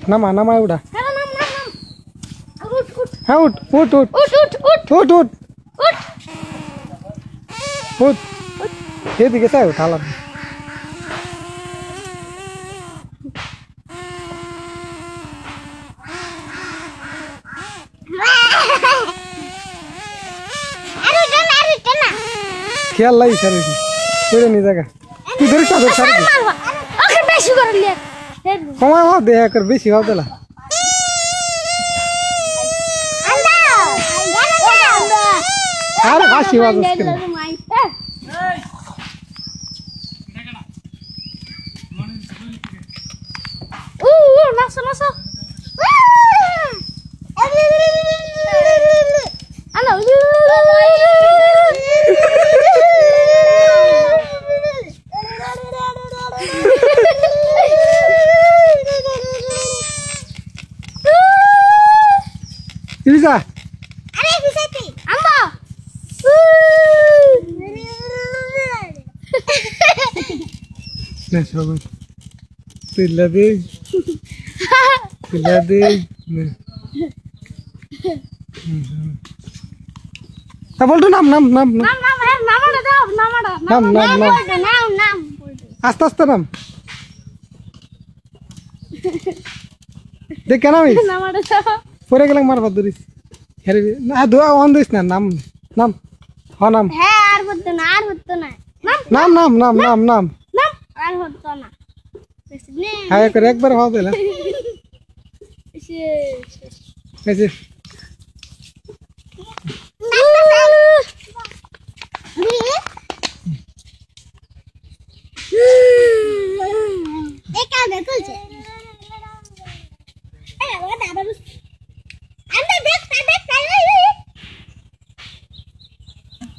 नामा नामा उड़ा हेलो नाम नाम नाम उठ उठ हाँ उठ उठ उठ उठ उठ उठ उठ उठ उठ उठ ये दिखे साहब उठा ला क्या लाई सर तेरे नहीं जाएगा किधर का दो सर अगर बेसी कर ले कमाई हो दे कर बेसी हो देला अरे फासी हो उसके नाचो नाचो Bisa. Ada bisa ti. Ambo. Nah, coba. Sila deh. Sila deh. Nah, boleh nam nam nam. Nam nam nam ada dah nam ada. Nam nam nam. Nam nam. Asta asta nam. Dek kenapa ini? Nam ada dah. Pura kelang mar baduris. Hari nah dua on this na nam nam. Ha nam. Hey, ar betul na. Nam nam nam nam nam. Nam. Ar betul na. Sini. Hai कर एक बार हो देला. ऐसे. एक आगे कुछ. Eh, ada baru.